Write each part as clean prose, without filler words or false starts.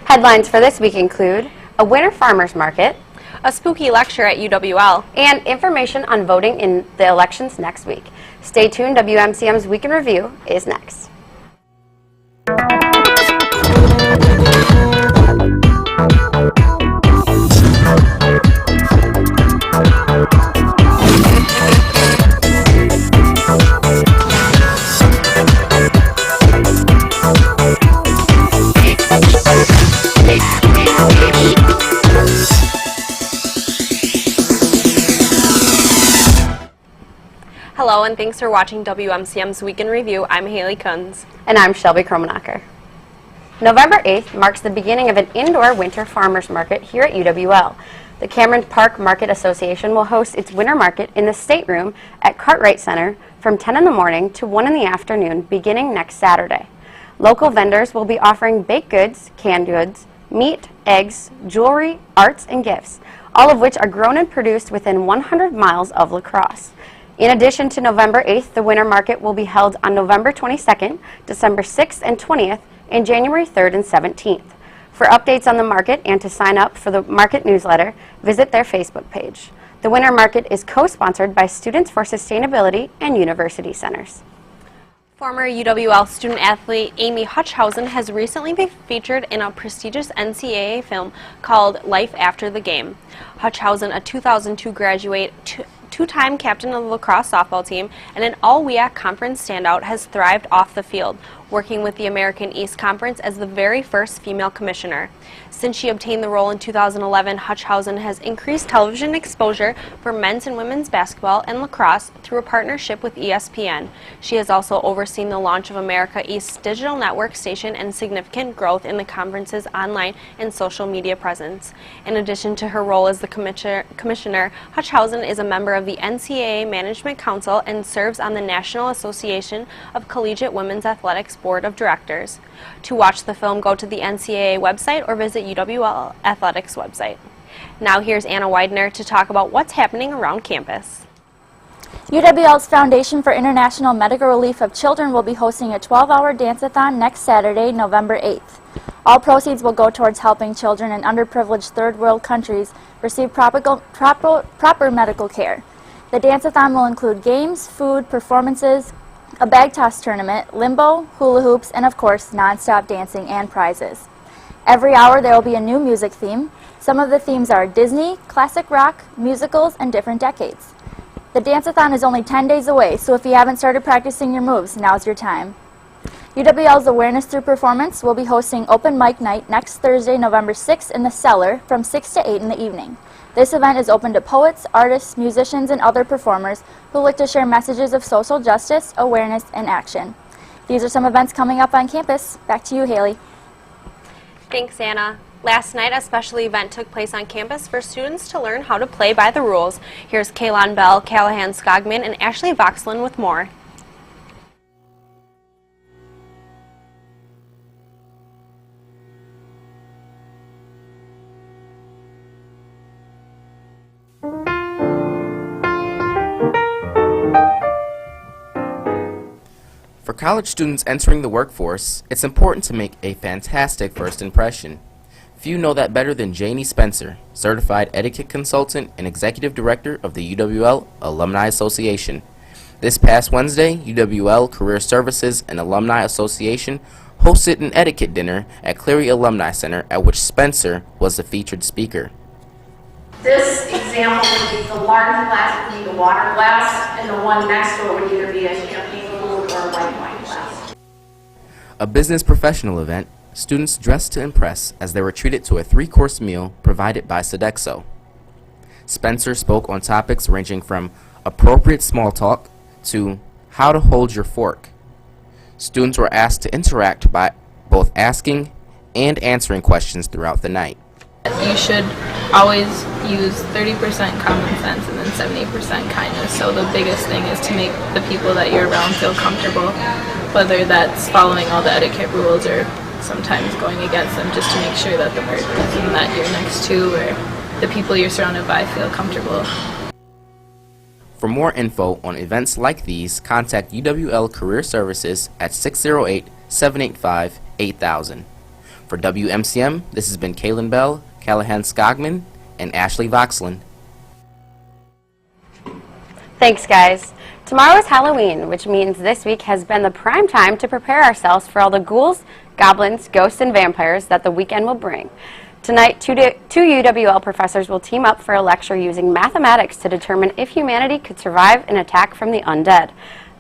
Headlines for this week include a winter farmers market, a spooky lecture at UWL, and information on voting in the elections next week. Stay tuned, WMCM's Week in Review is next. Hello, and thanks for watching WMCM's Week in Review. I'm Haley Kunz. And I'm Shelby Krommenacker. November 8th marks the beginning of an indoor winter farmers market here at UWL. The Cameron Park Market Association will host its winter market in the stateroom at Cartwright Center from 10 in the morning to 1 in the afternoon beginning next Saturday. Local vendors will be offering baked goods, canned goods, meat, eggs, jewelry, arts, and gifts, all of which are grown and produced within 100 miles of La Crosse. In addition to November 8th, the winter market will be held on November 22nd, December 6th and 20th, and January 3rd and 17th. For updates on the market and to sign up for the market newsletter, visit their Facebook page. The winter market is co-sponsored by Students for Sustainability and University Centers. Former UWL student athlete Amy Hutchhausen has recently been featured in a prestigious NCAA film called Life After the Game. Hutchhausen, a 2002 graduate, two-time captain of the lacrosse softball team, and an all-WEAC conference standout, has thrived off the field, working with the American East Conference as the very first female commissioner. Since she obtained the role in 2011, Hutchhausen has increased television exposure for men's and women's basketball and lacrosse through a partnership with ESPN. She has also overseen the launch of America East's digital network station and significant growth in the conference's online and social media presence. In addition to her role as the commissioner, Hutchhausen is a member of the NCAA Management Council and serves on the National Association of Collegiate Women's Athletics Board of Directors. To watch the film, go to the NCAA website or visit UWL Athletics website. Now here's Anna Weidner to talk about what's happening around campus. UWL's Foundation for International Medical Relief of Children will be hosting a 12-hour dance-a-thon next Saturday, November 8th. All proceeds will go towards helping children in underprivileged third world countries receive proper medical care. The dance-a-thon will include games, food, performances, a bag toss tournament, limbo, hula hoops, and of course, non-stop dancing and prizes. Every hour there will be a new music theme. Some of the themes are Disney, classic rock, musicals, and different decades. The dance-a-thon is only 10 days away, so if you haven't started practicing your moves, now's your time. UWL's Awareness Through Performance will be hosting Open Mic Night next Thursday, November 6th in the Cellar from 6 to 8 in the evening. This event is open to poets, artists, musicians, and other performers who look to share messages of social justice, awareness, and action. These are some events coming up on campus. Back to you, Haley. Thanks, Anna. Last night, a special event took place on campus for students to learn how to play by the rules. Here's Kaylon Bell, Callahan Skogman, and Ashley Voxlin with more. For college students entering the workforce, it's important to make a fantastic first impression. Few know that better than Janie Spencer, certified etiquette consultant and executive director of the UWL Alumni Association. This past Wednesday, UWL Career Services and Alumni Association hosted an etiquette dinner at Cleary Alumni Center, at which Spencer was the featured speaker. This example would be the large glass would be the water glass, and the one next to it would either be a champagne flute or a white wine glass. A business professional event, students dressed to impress as they were treated to a 3-course meal provided by Sodexo. Spencer spoke on topics ranging from appropriate small talk to how to hold your fork. Students were asked to interact by both asking and answering questions throughout the night. You should always use 30% common sense and then 70% kindness. So the biggest thing is to make the people that you're around feel comfortable, whether that's following all the etiquette rules or sometimes going against them, just to make sure that the person that you're next to or the people you're surrounded by feel comfortable. For more info on events like these, contact UWL Career Services at 608-785-8000. For WMCM, this has been Kaylin Bell, Callahan Skogman, and Ashley Voxland. Thanks, guys. Tomorrow is Halloween, which means this week has been the prime time to prepare ourselves for all the ghouls, goblins, ghosts, and vampires that the weekend will bring. Tonight, two UWL professors will team up for a lecture using mathematics to determine if humanity could survive an attack from the undead.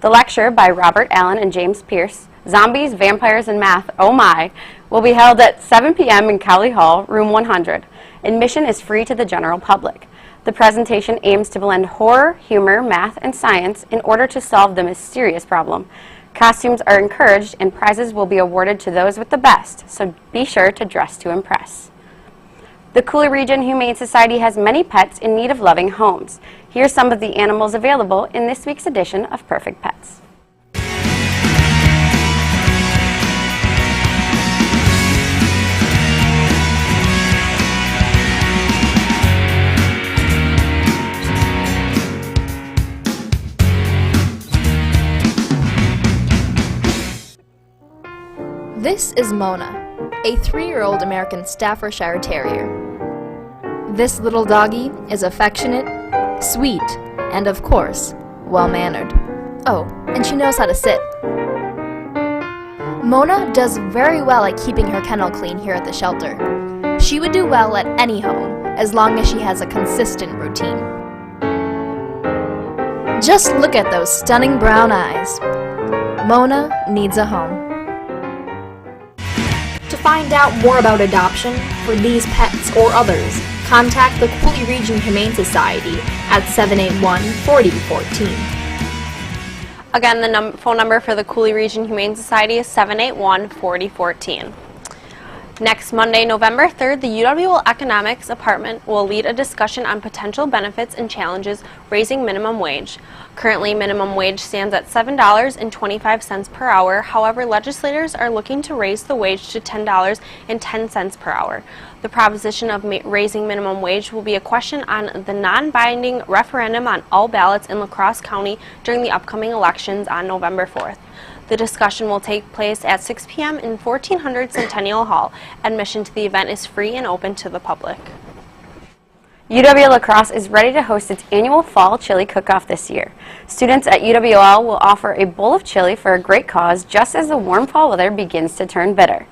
The lecture by Robert Allen and James Pierce, Zombies, Vampires, and Math, Oh My, will be held at 7 p.m. in Cowley Hall, room 100. Admission is free to the general public. The presentation aims to blend horror, humor, math, and science in order to solve the mysterious problem. Costumes are encouraged and prizes will be awarded to those with the best, so be sure to dress to impress. The Cooley Region Humane Society has many pets in need of loving homes. Here's some of the animals available in this week's edition of Perfect Pets. This is Mona, a 3-year-old American Staffordshire Terrier. This little doggie is affectionate, sweet, and of course, well-mannered. Oh, and she knows how to sit. Mona does very well at keeping her kennel clean here at the shelter. She would do well at any home, as long as she has a consistent routine. Just look at those stunning brown eyes. Mona needs a home. To find out more about adoption for these pets or others, contact the Cooley Region Humane Society at 781-4014. Again, the phone number for the Cooley Region Humane Society is 781-4014. Next Monday, November 3rd, the UWL Economics Department will lead a discussion on potential benefits and challenges raising minimum wage. Currently, minimum wage stands at $7.25 per hour. However, legislators are looking to raise the wage to $10.10 per hour. The proposition of raising minimum wage will be a question on the non-binding referendum on all ballots in La Crosse County during the upcoming elections on November 4th. The discussion will take place at 6 p.m. in 1400 Centennial Hall. Admission to the event is free and open to the public. UW La Crosse is ready to host its annual Fall Chili Cook-Off this year. Students at UWL will offer a bowl of chili for a great cause just as the warm fall weather begins to turn bitter.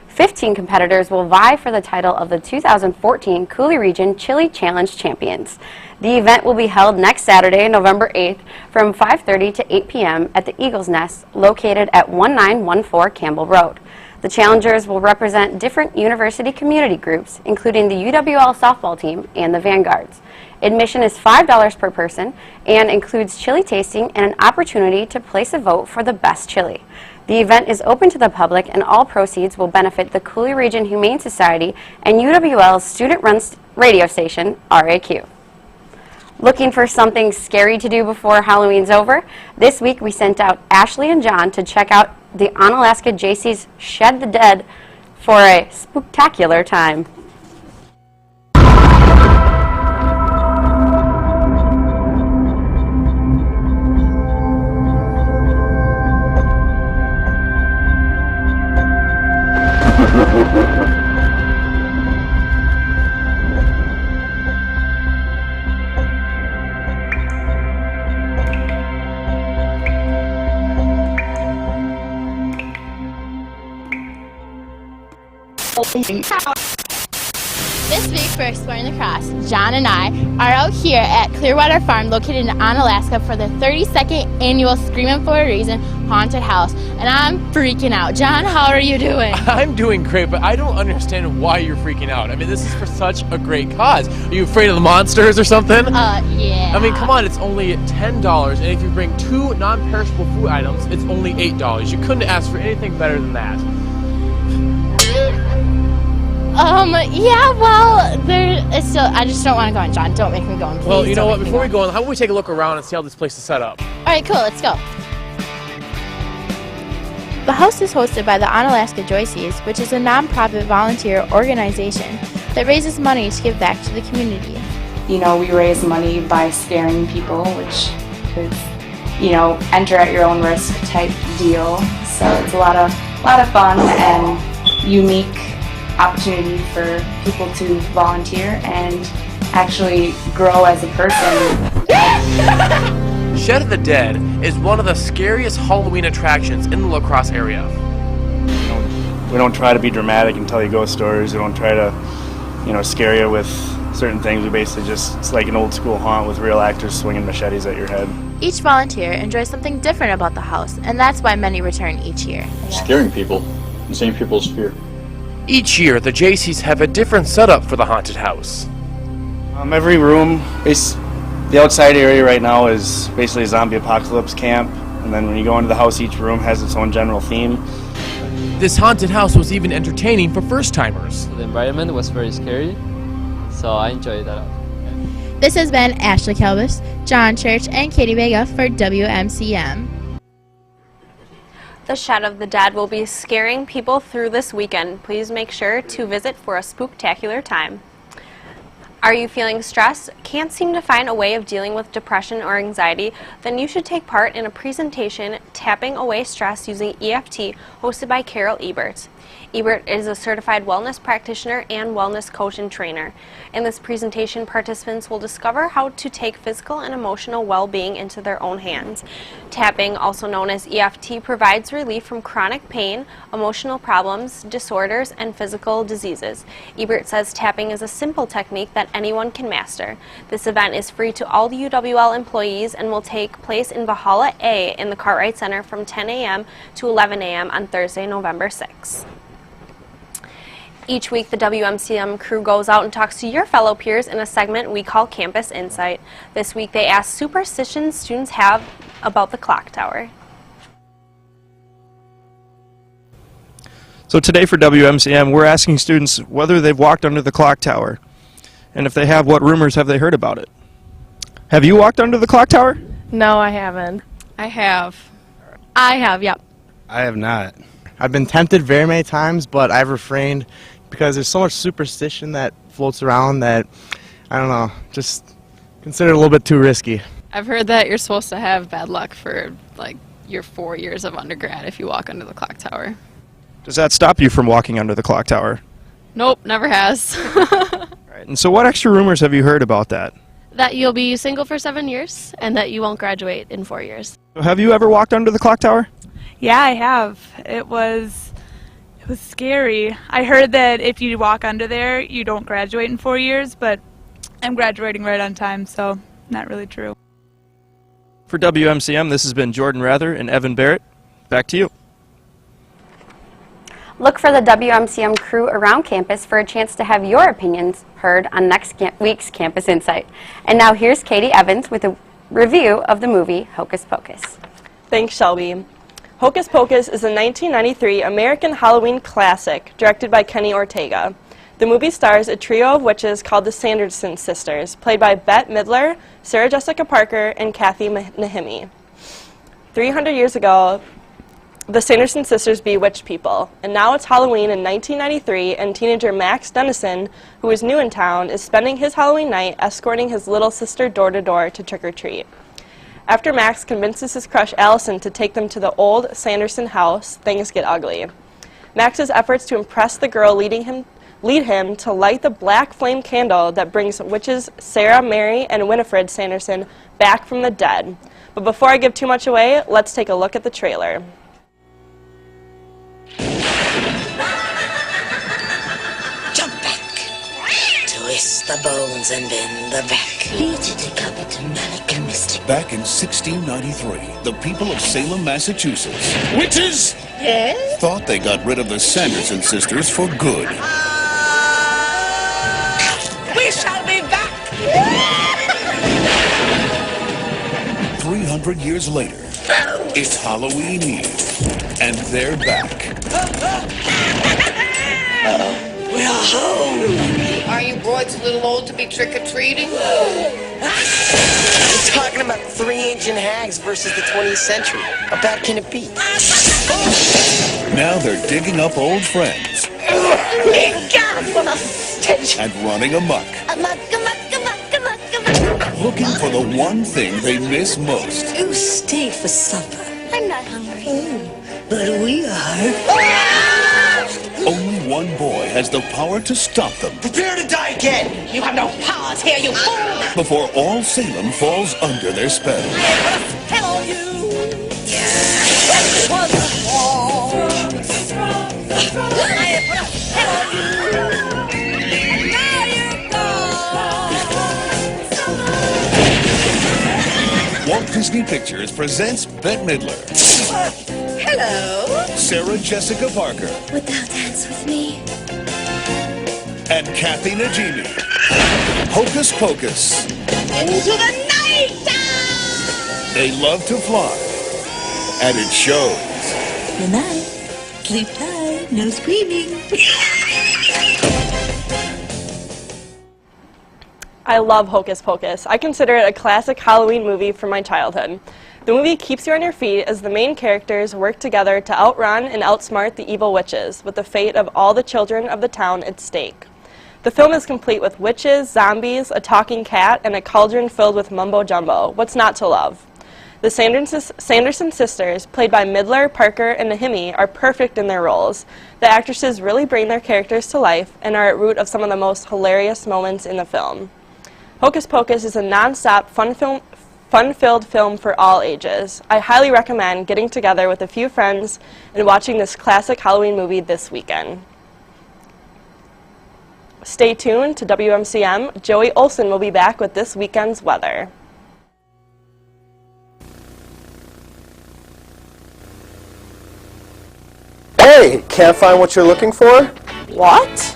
15 competitors will vie for the title of the 2014 Cooley Region Chili Challenge Champions. The event will be held next Saturday, November 8th from 5:30 to 8 p.m. at the Eagle's Nest, located at 1914 Campbell Road. The challengers will represent different university community groups, including the UWL softball team and the Vanguards. Admission is $5 per person and includes chili tasting and an opportunity to place a vote for the best chili. The event is open to the public and all proceeds will benefit the Cooley Region Humane Society and UWL's student-run radio station, RAQ. Looking for something scary to do before Halloween's over? This week we sent out Ashley and John to check out the Onalaska Jaycees Shed the Dead for a spooktacular time. This week for Exploring the Cross, John and I are out here at Clearwater Farm located in Onalaska for the 32nd annual Screamin' for a Reason haunted house, and I'm freaking out. John, how are you doing? I'm doing great, but I don't understand why you're freaking out. I mean, this is for such a great cause. Are you afraid of the monsters or something? Yeah. I mean, come on, it's only $10, and if you bring 2 non-perishable food items, it's only $8. You couldn't ask for anything better than that. Yeah, well, it's still, I just don't want to go in, John. Don't make me go in, please. Well, you know what, before we go in, how about we take a look around and see how this place is set up? Alright, cool, let's go. The house is hosted by the Onalaska Joesph, which is a non-profit volunteer organization that raises money to give back to the community. You know, we raise money by scaring people, which is, you know, enter at your own risk type deal. So it's a lot of fun and unique opportunity for people to volunteer and actually grow as a person. Shed of the Dead is one of the scariest Halloween attractions in the La Crosse area. We don't try to be dramatic and tell you ghost stories. We don't try to, scare you with certain things. We basically it's like an old school haunt with real actors swinging machetes at your head. Each volunteer enjoys something different about the house, and that's why many return each year. Scaring people, the same people's fear. Each year, the JCs have a different setup for the haunted house. Every room, the outside area right now is basically a zombie apocalypse camp, and then when you go into the house, each room has its own general theme. This haunted house was even entertaining for first-timers. The environment was very scary, so I enjoyed that. This has been Ashley Kelbis, John Church, and Katie Vega for WMCM. The Shed of the Dead will be scaring people through this weekend. Please make sure to visit for a spooktacular time. Are you feeling stressed? Can't seem to find a way of dealing with depression or anxiety? Then you should take part in a presentation, Tapping Away Stress Using EFT, hosted by Carol Ebert. Ebert is a certified wellness practitioner and wellness coach and trainer. In this presentation, participants will discover how to take physical and emotional well-being into their own hands. Tapping, also known as EFT, provides relief from chronic pain, emotional problems, disorders, and physical diseases. Ebert says tapping is a simple technique that anyone can master. This event is free to all the UWL employees and will take place in Valhalla A in the Cartwright Center from 10 a.m. to 11 a.m. on Thursday, November 6th. Each week, the WMCM crew goes out and talks to your fellow peers in a segment we call Campus Insight. This week, they ask superstitions students have about the clock tower. So today for WMCM, we're asking students whether they've walked under the clock tower. And if they have, what rumors have they heard about it? Have you walked under the clock tower? No, I haven't. I have. I have, yep. I have not. I've been tempted very many times, but I've refrained because there's so much superstition that floats around that, I don't know, just consider it a little bit too risky. I've heard that you're supposed to have bad luck for like your 4 years of undergrad if you walk under the clock tower. Does that stop you from walking under the clock tower? Nope, never has. Right. And so what extra rumors have you heard about that? That you'll be single for 7 years and that you won't graduate in 4 years. So have you ever walked under the clock tower? Yeah, I have. It was scary. I heard that if you walk under there, you don't graduate in 4 years, but I'm graduating right on time, so not really true. For WMCM, this has been Jordan Rather and Evan Barrett. Back to you. Look for the WMCM crew around campus for a chance to have your opinions heard on next week's Campus Insight. And now here's Katie Evans with a review of the movie Hocus Pocus. Thanks, Shelby. Hocus Pocus is a 1993 American Halloween classic directed by Kenny Ortega. The movie stars a trio of witches called the Sanderson sisters, played by Bette Midler, Sarah Jessica Parker, and Kathy Nahimi. 300 years ago, the Sanderson sisters bewitched people, and now it's Halloween in 1993, and teenager Max Dennison, who is new in town, is spending his Halloween night escorting his little sister door-to-door to trick-or-treat. After Max convinces his crush Allison to take them to the old Sanderson house, things get ugly. Max's efforts to impress the girl lead him to light the black flame candle that brings witches Sarah, Mary, and Winifred Sanderson back from the dead. But before I give too much away, let's take a look at the trailer. Jump back, twist the bones and bend the back. Back in 1693, the people of Salem, Massachusetts, witches, Yes? thought they got rid of the Sanderson sisters for good. We shall be back! 300 years later, it's Halloween Eve, and they're back. We're home! Are you broads a little old to be trick-or-treating? We're talking about 3-ancient hags versus the 20th century. How bad can it be? Now they're digging up old friends God, what a stench! and running amok, looking for the one thing they miss most. Who stayed for supper? I'm not hungry. But we are. Only one boy has the power to stop them. Prepare to die again! You have no powers here, you fool! Before all Salem falls under their spell. Hello, you! Walt Disney Pictures presents Bette Midler. Hello? Sarah Jessica Parker. Would thou dance with me? And Kathy Najimy. Hocus Pocus. Into the night! They love to fly. And it shows. Good night. Sleep tight. No screaming. I love Hocus Pocus. I consider it a classic Halloween movie from my childhood. The movie keeps you on your feet as the main characters work together to outrun and outsmart the evil witches, with the fate of all the children of the town at stake. The film is complete with witches, zombies, a talking cat, and a cauldron filled with mumbo-jumbo. What's not to love? The Sanderson sisters, played by Midler, Parker, and Najimy, are perfect in their roles. The actresses really bring their characters to life and are at root of some of the most hilarious moments in the film. Hocus Pocus is a non-stop, fun-filled film for all ages. I highly recommend getting together with a few friends and watching this classic Halloween movie this weekend. Stay tuned to WMCM. Joesph Olson will be back with this weekend's weather. Hey, can't find what you're looking for? What?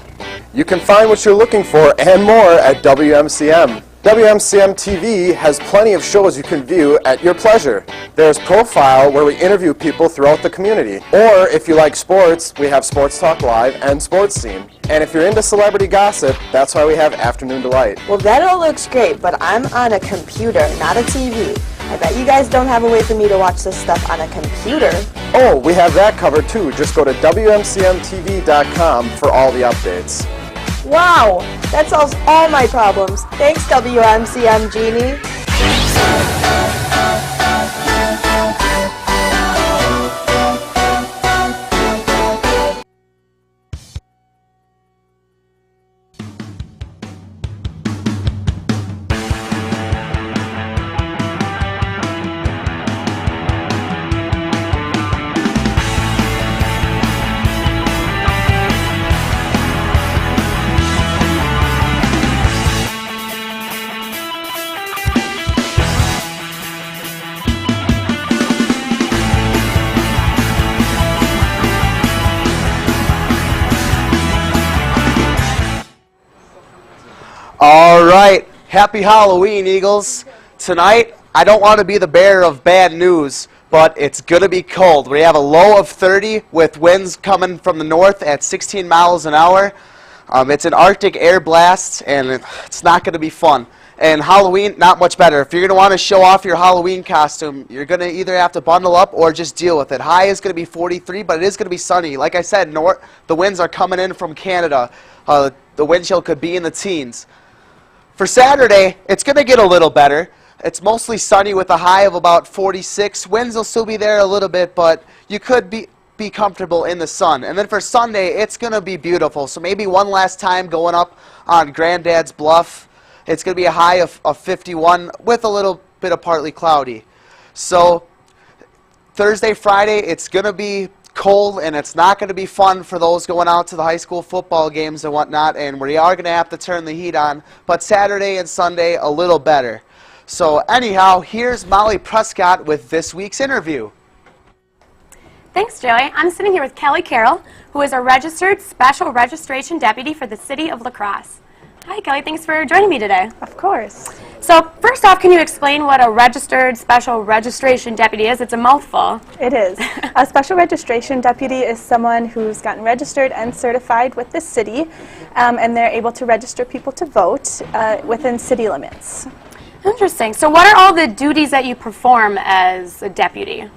You can find what you're looking for and more at WMCM. WMCM TV has plenty of shows you can view at your pleasure. There's Profile, where we interview people throughout the community. Or if you like sports, we have Sports Talk Live and Sports Scene. And if you're into celebrity gossip, that's why we have Afternoon Delight. Well, that all looks great, but I'm on a computer, not a TV. I bet you guys don't have a way for me to watch this stuff on a computer. Oh, we have that covered too. Just go to WMCMTV.com for all the updates. Wow, that solves all my problems. Thanks, WMCM Genie. All right, happy Halloween, Eagles. Tonight, I don't want to be the bearer of bad news, but it's going to be cold. We have a low of 30 with winds coming from the north at 16 miles an hour. It's an Arctic air blast, and it's not going to be fun. And Halloween, not much better. If you're going to want to show off your Halloween costume, you're going to either have to bundle up or just deal with it. High is going to be 43, but it is going to be sunny. Like I said, the winds are coming in from Canada. The wind chill could be in the teens. For Saturday, it's going to get a little better. It's mostly sunny with a high of about 46. Winds will still be there a little bit, but you could be comfortable in the sun. And then for Sunday, it's going to be beautiful. So maybe one last time going up on Granddad's Bluff. It's going to be a high of 51 with a little bit of partly cloudy. So Thursday, Friday, it's going to be cold, and it's not going to be fun for those going out to the high school football games and whatnot, and we are going to have to turn the heat on. But Saturday and Sunday, a little better. So anyhow, here's Molly Prescott with this week's interview. Thanks, Joey. I'm sitting here with Kelly Carroll, who is a registered special registration deputy for the city of La Crosse. Hi, Kelly. Thanks for joining me today. Of course. So first off, can you explain what a registered special registration deputy is? It's a mouthful. It is. A special registration deputy is someone who's gotten registered and certified with the city, and they're able to register people to vote within city limits. Interesting. So what are all the duties that you perform as a deputy?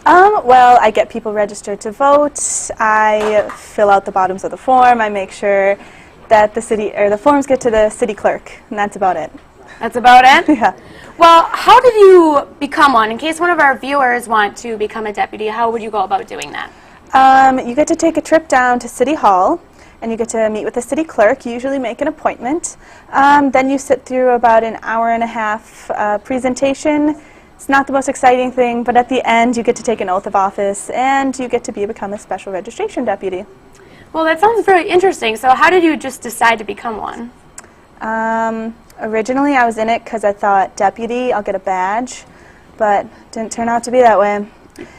Well, I get people registered to vote. I fill out the bottoms of the form. I make sure that the forms get to the city clerk, and that's about it. That's about it? Yeah. Well, how did you become one? In case one of our viewers want to become a deputy, how would you go about doing that? You get to take a trip down to City Hall. and you get to meet with the city clerk. You usually make an appointment. Then you sit through about an hour and a half presentation. It's not the most exciting thing, but at the end you get to take an oath of office and you get to become a special registration deputy. Well, that sounds very interesting. So how did you just decide to become one? Originally I was in it because I thought deputy, I'll get a badge, but didn't turn out to be that way.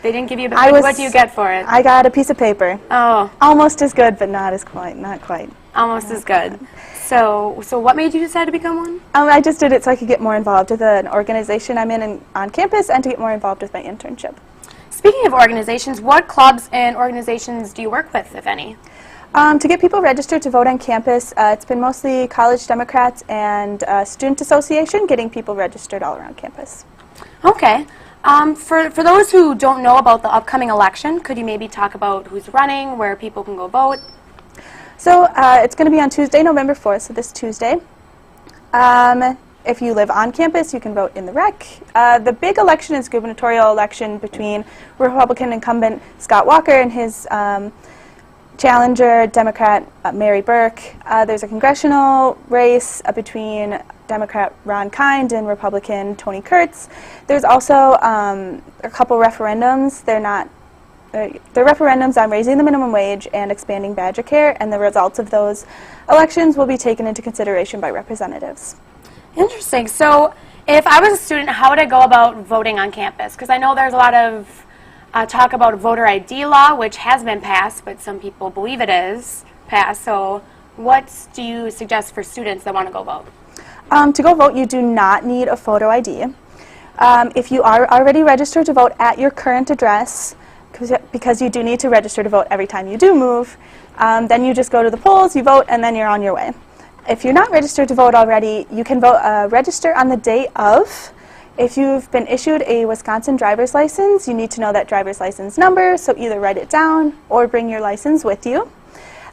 They didn't give you a badge. What do you get for it? I got a piece of paper. Oh. Almost as good, but not quite. Almost as good. So what made you decide to become one? I just did it so I could get more involved with an organization I'm in on campus and to get more involved with my internship. Speaking of organizations, what clubs and organizations do you work with, if any? To get people registered to vote on campus, it's been mostly college Democrats and student association getting people registered all around campus. Okay. For those who don't know about the upcoming election, could you maybe talk about who's running, where people can go vote? So it's going to be on Tuesday, November 4th, so this Tuesday. If you live on campus, you can vote in the rec. The big election is gubernatorial election between Republican incumbent Scott Walker and his challenger, Democrat Mary Burke. There's a congressional race between Democrat Ron Kind and Republican Tony Kurtz. There's also a couple referendums. They're referendums on raising the minimum wage and expanding Badger Care, and the results of those elections will be taken into consideration by representatives. Interesting. So if I was a student, how would I go about voting on campus? Because I know there's a lot of talk about a voter ID law, which has been passed, but some people believe it is passed. So what do you suggest for students that want to go vote? To go vote, you do not need a photo ID. If you are already registered to vote at your current address, because you do need to register to vote every time you do move, then you just go to the polls, you vote, and then you're on your way. If you're not registered to vote already, you can vote register on the day of. If you've been issued a Wisconsin driver's license, you need to know that driver's license number, so either write it down or bring your license with you.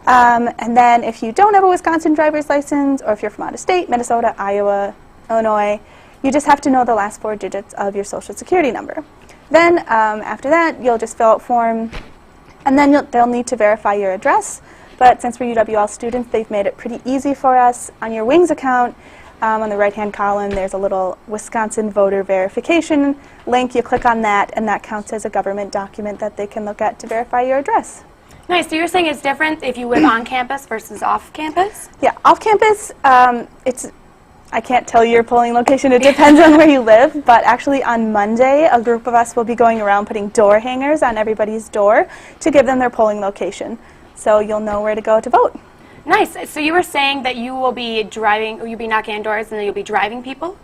And then if you don't have a Wisconsin driver's license, or if you're from out of state, Minnesota, Iowa, Illinois, you just have to know the last 4 digits of your social security number. Then after that, you'll just fill out a form, and then they'll need to verify your address. But since we're UWL students, they've made it pretty easy for us. On your Wings account, on the right-hand column, there's a little Wisconsin voter verification link. You click on that, and that counts as a government document that they can look at to verify your address. Nice. So you're saying it's different if you live on campus versus off campus? Yeah, off campus, I can't tell you your polling location. It depends on where you live. But actually on Monday, a group of us will be going around putting door hangers on everybody's door to give them their polling location. So you'll know where to go to vote. Nice. So you were saying that you will be driving, or you'll be knocking on doors, and then you'll be driving people?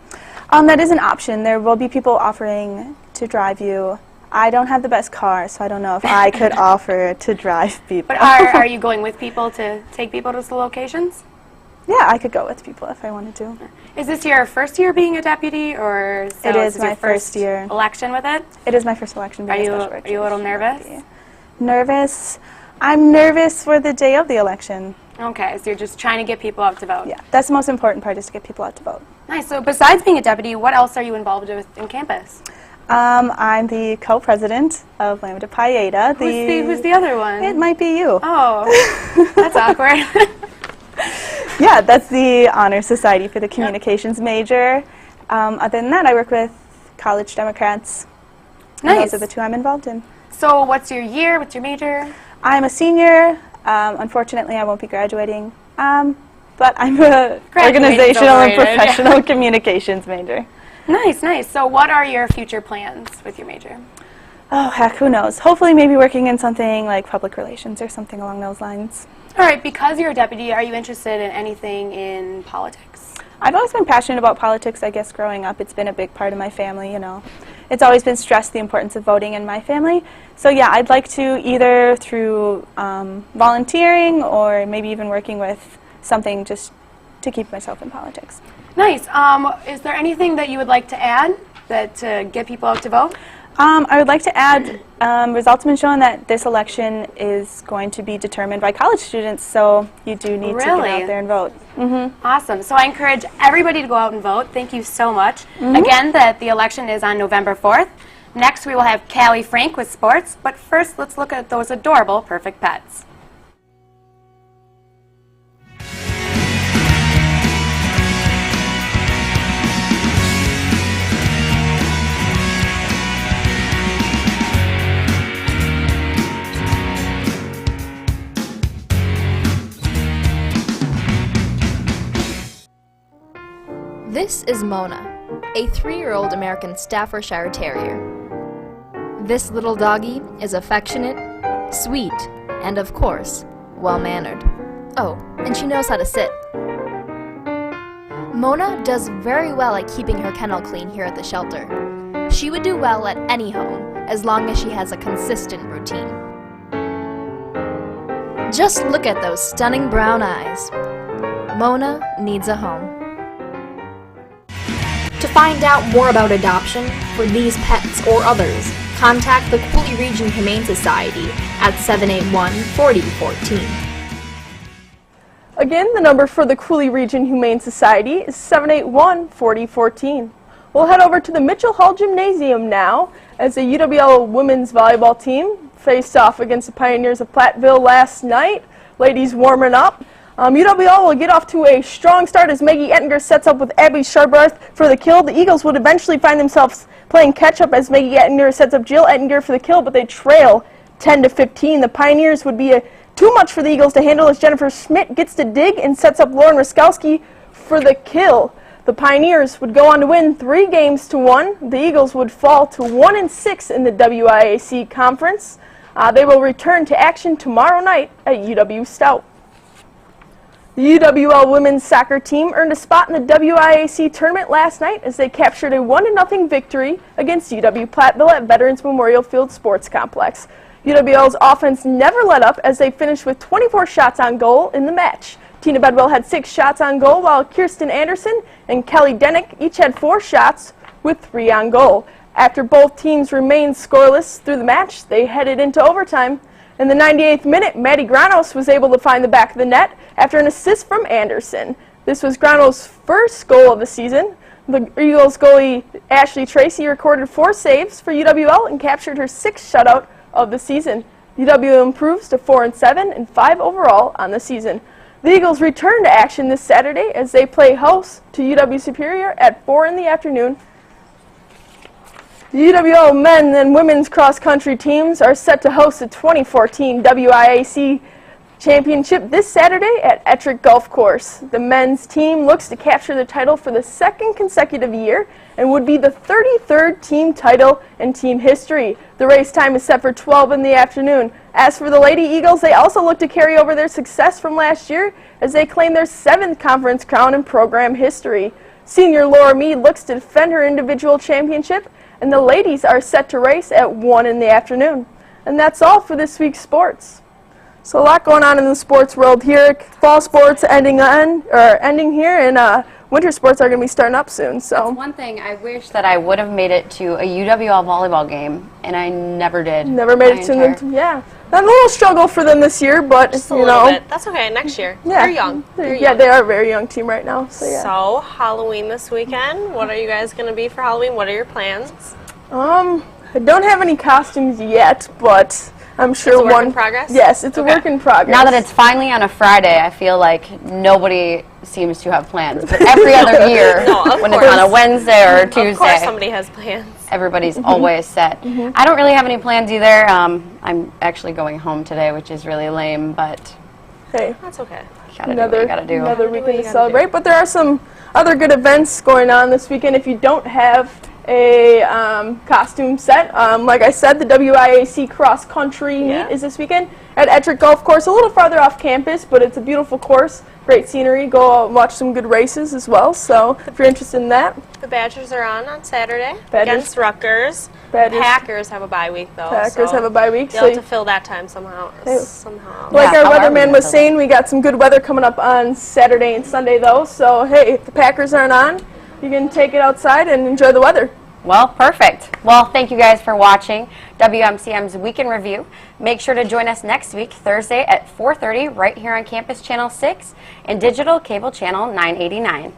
That is an option. There will be people offering to drive you. I don't have the best car, so I don't know if I could offer to drive people. But are you going with people to take people to the locations? Yeah, I could go with people if I wanted to. Is this your first year being a deputy, or so it is my my first year election with it? It is my first election. Are you a little nervous? Deputy. Nervous? I'm nervous for the day of the election. Okay, so you're just trying to get people out to vote. Yeah, that's the most important part, is to get people out to vote. Nice. So besides being a deputy, what else are you involved with in campus? I'm the co-president of Lambda Pi Eta. Who's the other one? It might be you. Oh, that's awkward. Yeah, that's the Honor Society for the Communications major. Other than that, I work with college Democrats. And Nice. those are the two I'm involved in. So what's your year? What's your major? I'm a senior. Unfortunately, I won't be graduating. But I'm a organizational and professional communications major. Nice, nice. So what are your future plans with your major? Oh, heck, who knows? Hopefully maybe working in something like public relations or something along those lines. All right, because you're a deputy, are you interested in anything in politics? I've always been passionate about politics, I guess, growing up. It's been a big part of my family, you know. It's always been stressed, the importance of voting in my family. So yeah, I'd like to either through volunteering or maybe even working with something just to keep myself in politics. Nice. Is there anything that you would like to add to get people out to vote? I would like to add, results have been showing that this election is going to be determined by college students, so you do need to get out there and vote. Awesome. So I encourage everybody to go out and vote. Thank you so much. Again, the election is on November 4th. Next, we will have Callie Frank with sports, but first, let's look at those adorable perfect pets. This is Mona, a 3-year-old American Staffordshire Terrier. This little doggy is affectionate, sweet, and of course, well-mannered. Oh, and she knows how to sit. Mona does very well at keeping her kennel clean here at the shelter. She would do well at any home, as long as she has a consistent routine. Just look at those stunning brown eyes. Mona needs a home. To find out more about adoption for these pets or others, contact the Cooley Region Humane Society at 781-4014. Again, the number for the Cooley Region Humane Society is 781-4014. We'll head over to the Mitchell Hall Gymnasium now as the UWL women's volleyball team faced off against the Pioneers of Platteville last night. Ladies warming up. UWL will get off to a strong start as Maggie Ettinger sets up with Abby Sharbarth for the kill. The Eagles would eventually find themselves playing catch-up as Maggie Ettinger sets up Jill Ettinger for the kill, but they trail 10-15. The Pioneers would be too much for the Eagles to handle as Jennifer Schmidt gets to dig and sets up Lauren Ruskowski for the kill. The Pioneers would go on to win 3-1. The Eagles would fall to 1-6 in the WIAC conference. They will return to action tomorrow night at UW Stout. The UWL women's soccer team earned a spot in the WIAC tournament last night as they captured a 1-0 victory against UW Platteville at Veterans Memorial Field Sports Complex. UWL's offense never let up as they finished with 24 shots on goal in the match. Tina Bedwell had 6 shots on goal, while Kirsten Anderson and Kelly Denick each had 4 shots with 3 on goal. After both teams remained scoreless through the match, they headed into overtime. In the 98th minute, Maddie Granos was able to find the back of the net after an assist from Anderson. This was Granos' first goal of the season. The Eagles goalie Ashley Tracy recorded 4 saves for UWL and captured her 6th shutout of the season. UWL improves to 4-7 and 5 overall on the season. The Eagles return to action this Saturday as they play host to UW Superior at 4 in the afternoon. The UWL men and women's cross-country teams are set to host the 2014 WIAC Championship this Saturday at Ettrick Golf Course. The men's team looks to capture the title for the 2nd consecutive year and would be the 33rd team title in team history. The race time is set for 12 in the afternoon. As for the Lady Eagles, they also look to carry over their success from last year as they claim their 7th conference crown in program history. Senior Laura Mead looks to defend her individual championship, and the ladies are set to race at 1 in the afternoon. And that's all for this week's sports. So a lot going on in the sports world here. Fall sports ending here, and winter sports are going to be starting up soon. So that's one thing I wish that I would have made it to a UWL volleyball game, and I never did. Never made it to them. Yeah, a little struggle for them this year, but just a little bit. That's okay. Next year. Yeah. They're young. Yeah, they are a very young team right now. So yeah. So Halloween this weekend. What are you guys going to be for Halloween? What are your plans? I don't have any costumes yet, but I'm sure it's a work in progress? Yes, it's a work in progress. Now that it's finally on a Friday, I feel like nobody seems to have plans. But every other year, when it's on a Wednesday or a Tuesday, of course somebody has plans. Everybody's always set. I don't really have any plans either. I'm actually going home today, which is really lame, but hey, that's okay. Another weekend to celebrate. But there are some other good events going on this weekend. If you don't have a costume set, like I said, the WIAC cross country meet is this weekend at Ettrick Golf Course, a little farther off campus, but it's a beautiful course, great scenery. Go out and watch some good races as well. So if you're interested in that, the Badgers are on Saturday against Rutgers. Packers have a bye week though. Packers have a bye week, they'll have to fill that time somehow. Like our weatherman was saying, we got some good weather coming up on Saturday and Sunday though. So hey, if the Packers aren't on, you can take it outside and enjoy the weather. Well, perfect. Well, thank you guys for watching WMCM's Week in Review. Make sure to join us next week, Thursday at 4:30, right here on Campus Channel 6 and Digital Cable Channel 989.